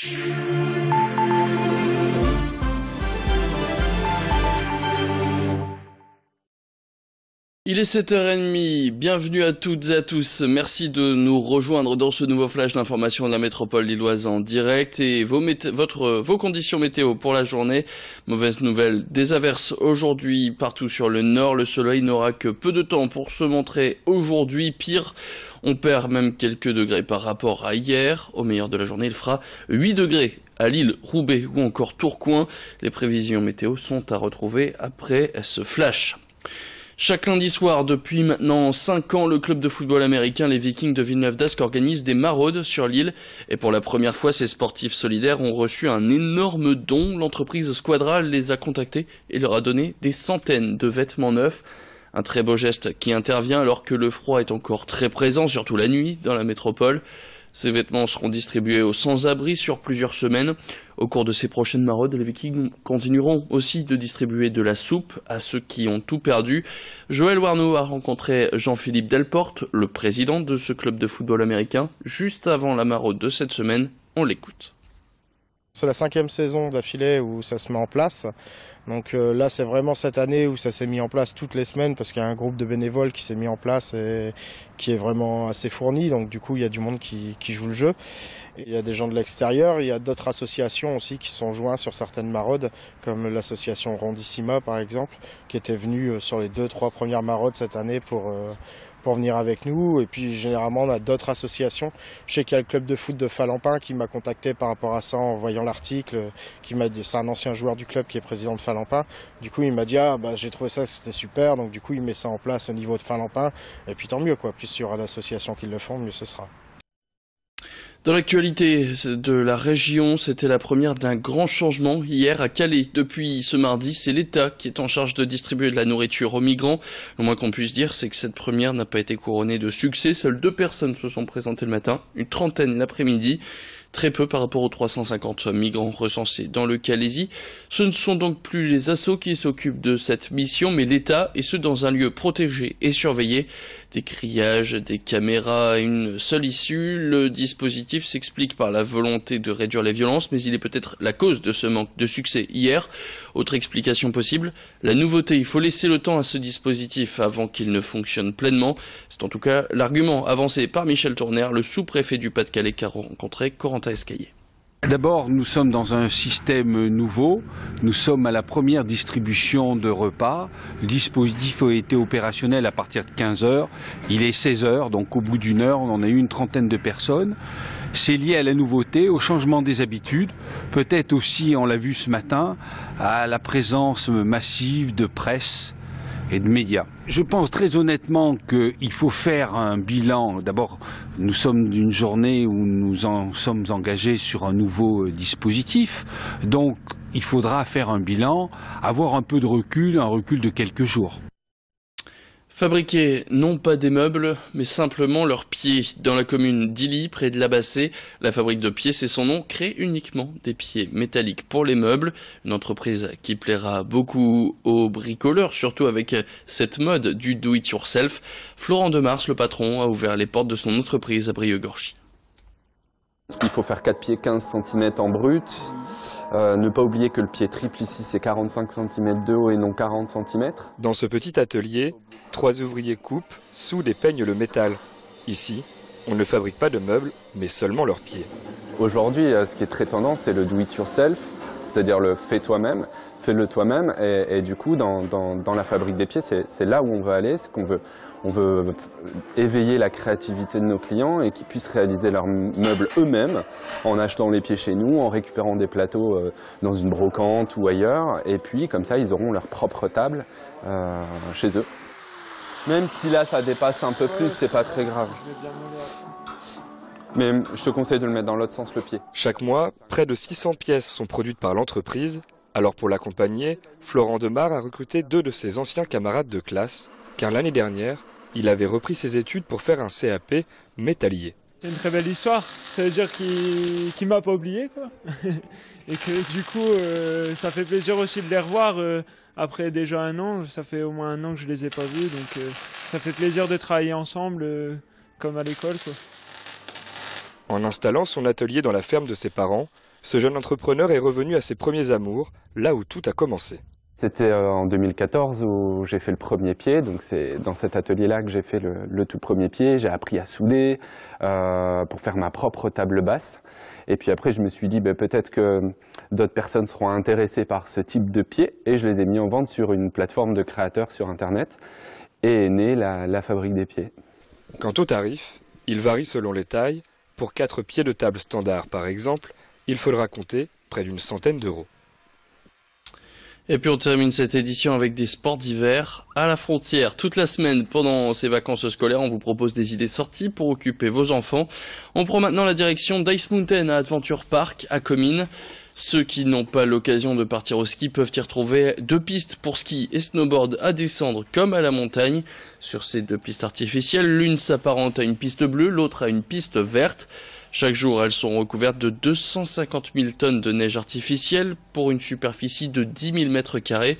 Il est 7h30, bienvenue à toutes et à tous, merci de nous rejoindre dans ce nouveau flash d'information de la métropole lilloise en direct et vos conditions météo pour la journée. Mauvaise nouvelle, des averses aujourd'hui partout sur le nord, le soleil n'aura que peu de temps pour se montrer aujourd'hui, pire. On perd même quelques degrés par rapport à hier. Au meilleur de la journée, il fera 8 degrés à Lille, Roubaix ou encore Tourcoing. Les prévisions météo sont à retrouver après ce flash. Chaque lundi soir, depuis maintenant 5 ans, le club de football américain, les Vikings de Villeneuve d'Ascq, organise des maraudes sur l'île. Et pour la première fois, ces sportifs solidaires ont reçu un énorme don. L'entreprise Squadra les a contactés et leur a donné des centaines de vêtements neufs. Un très beau geste qui intervient alors que le froid est encore très présent, surtout la nuit, dans la métropole. Ces vêtements seront distribués aux sans-abri sur plusieurs semaines. Au cours de ces prochaines maraudes, les Vikings continueront aussi de distribuer de la soupe à ceux qui ont tout perdu. Joël Warneau a rencontré Jean-Philippe Delporte, le président de ce club de football américain, juste avant la maraude de cette semaine. On l'écoute. C'est la 5e saison d'affilée où ça se met en place. Donc là, c'est vraiment cette année où ça s'est mis en place toutes les semaines parce qu'il y a un groupe de bénévoles qui s'est mis en place et qui est vraiment assez fourni. Donc du coup, il y a du monde qui joue le jeu. Et il y a des gens de l'extérieur. Il y a d'autres associations aussi qui sont joints sur certaines maraudes, comme l'association Rondissima par exemple, qui était venue sur les 2-3 premières maraudes cette année pour venir avec nous. Et puis généralement on a d'autres associations. Je sais qu'il y a le club de foot de Falampin qui m'a contacté par rapport à ça en voyant l'article, qui m'a dit, c'est un ancien joueur du club qui est président de Falampin. Du coup il m'a dit j'ai trouvé ça, c'était super, donc du coup il met ça en place au niveau de Falampin, et puis tant mieux quoi, plus il y aura d'associations qui le font, mieux ce sera. Dans l'actualité de la région, c'était la première d'un grand changement hier à Calais. Depuis ce mardi, c'est l'État qui est en charge de distribuer de la nourriture aux migrants. Le moins qu'on puisse dire, c'est que cette première n'a pas été couronnée de succès. Seules 2 personnes se sont présentées le matin, une trentaine l'après-midi. Très peu par rapport aux 350 migrants recensés dans le Calaisis. Ce ne sont donc plus les assos qui s'occupent de cette mission, mais l'État, et ce dans un lieu protégé et surveillé. Des grillages, des caméras, une seule issue. Le dispositif s'explique par la volonté de réduire les violences, mais il est peut-être la cause de ce manque de succès hier. Autre explication possible, la nouveauté. Il faut laisser le temps à ce dispositif avant qu'il ne fonctionne pleinement. C'est en tout cas l'argument avancé par Michel Tourner, le sous-préfet du Pas-de-Calais, qu'a rencontré Corentin Escaillé. D'abord, nous sommes dans un système nouveau. Nous sommes à la première distribution de repas. Le dispositif a été opérationnel à partir de 15 h. Il est 16 h, donc au bout d'une heure, on en a eu une trentaine de personnes. C'est lié à la nouveauté, au changement des habitudes, peut-être aussi, on l'a vu ce matin, à la présence massive de presse et de médias. Je pense très honnêtement qu'il faut faire un bilan. D'abord, nous sommes d'une journée où nous en sommes engagés sur un nouveau dispositif. Donc, il faudra faire un bilan, avoir un peu de recul, un recul de quelques jours. Fabriquer non pas des meubles, mais simplement leurs pieds. Dans la commune d'Illy, près de Labassé, la fabrique de pieds, c'est son nom, crée uniquement des pieds métalliques pour les meubles. Une entreprise qui plaira beaucoup aux bricoleurs, surtout avec cette mode du do-it-yourself. Florent Demars, le patron, a ouvert les portes de son entreprise à Brieuc-Gorgy. Il faut faire 4 pieds 15 cm en brut. Ne pas oublier que le pied triple ici c'est 45 cm de haut et non 40 cm. Dans ce petit atelier, 3 ouvriers coupent, soudent et peignent le métal. Ici, on ne fabrique pas de meubles, mais seulement leurs pieds. Aujourd'hui, ce qui est très tendance, c'est le do it yourself, c'est-à-dire le fais toi-même, fais-le toi-même. Et du coup, dans la fabrique des pieds, c'est là où on veut aller, c'est qu'on veut éveiller la créativité de nos clients et qu'ils puissent réaliser leurs meubles eux-mêmes en achetant les pieds chez nous, en récupérant des plateaux dans une brocante ou ailleurs. Et puis, comme ça, ils auront leur propre table chez eux. Même si là, ça dépasse un peu plus, c'est pas très grave. Mais je te conseille de le mettre dans l'autre sens, le pied. Chaque mois, près de 600 pièces sont produites par l'entreprise. Alors pour l'accompagner, Florent Demars a recruté 2 de ses anciens camarades de classe, car l'année dernière, il avait repris ses études pour faire un CAP métallier. C'est une très belle histoire, ça veut dire qu'il m'a pas oublié, quoi. Et que du coup, ça fait plaisir aussi de les revoir après déjà 1 an. Ça fait au moins 1 an que je les ai pas vus, donc ça fait plaisir de travailler ensemble comme à l'école, quoi. En installant son atelier dans la ferme de ses parents, ce jeune entrepreneur est revenu à ses premiers amours, là où tout a commencé. C'était en 2014 où j'ai fait le premier pied, donc c'est dans cet atelier-là que j'ai fait le tout premier pied. J'ai appris à souder pour faire ma propre table basse. Et puis après, je me suis dit peut-être que d'autres personnes seront intéressées par ce type de pied, et je les ai mis en vente sur une plateforme de créateurs sur Internet, et est née la Fabrique des Pieds. Quant au tarif, il varie selon les tailles. Pour 4 pieds de table standard, par exemple, il faudra compter près d'une centaine d'euros. Et puis on termine cette édition avec des sports d'hiver à la frontière. Toute la semaine, pendant ces vacances scolaires, on vous propose des idées sorties pour occuper vos enfants. On prend maintenant la direction d'Ice Mountain à Adventure Park à Comines. Ceux qui n'ont pas l'occasion de partir au ski peuvent y retrouver 2 pistes pour ski et snowboard à descendre comme à la montagne. Sur ces 2 pistes artificielles, l'une s'apparente à une piste bleue, l'autre à une piste verte. Chaque jour, elles sont recouvertes de 250 000 tonnes de neige artificielle pour une superficie de 10 000 mètres carrés.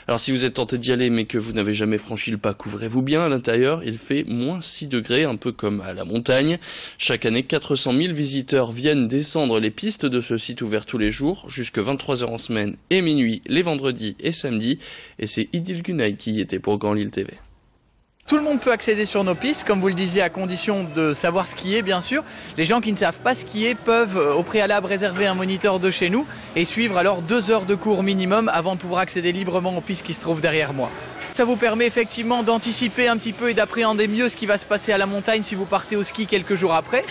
Alors si vous êtes tenté d'y aller mais que vous n'avez jamais franchi le pas, couvrez-vous bien. À l'intérieur, il fait moins 6 degrés, un peu comme à la montagne. Chaque année, 400 000 visiteurs viennent descendre les pistes de ce site ouvert tous les jours, jusque 23h en semaine et minuit les vendredis et samedis. Et c'est Idil Gunay qui y était pour Grand Lille TV. Tout le monde peut accéder sur nos pistes, comme vous le disiez, à condition de savoir skier, bien sûr. Les gens qui ne savent pas skier peuvent au préalable réserver un moniteur de chez nous et suivre alors 2 heures de cours minimum avant de pouvoir accéder librement aux pistes qui se trouvent derrière moi. Ça vous permet effectivement d'anticiper un petit peu et d'appréhender mieux ce qui va se passer à la montagne si vous partez au ski quelques jours après.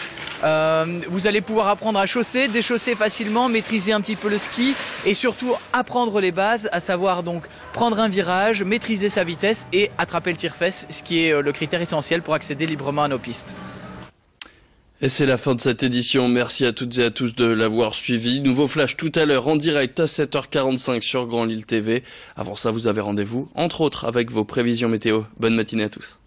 Vous allez pouvoir apprendre à chausser, déchausser facilement, maîtriser un petit peu le ski et surtout apprendre les bases, à savoir donc prendre un virage, maîtriser sa vitesse et attraper le tire-fesse, ce qui est le critère essentiel pour accéder librement à nos pistes. Et c'est la fin de cette édition. Merci à toutes et à tous de l'avoir suivi. Nouveau flash tout à l'heure en direct à 7h45 sur Grand Lille TV. Avant ça, vous avez rendez-vous, entre autres, avec vos prévisions météo. Bonne matinée à tous.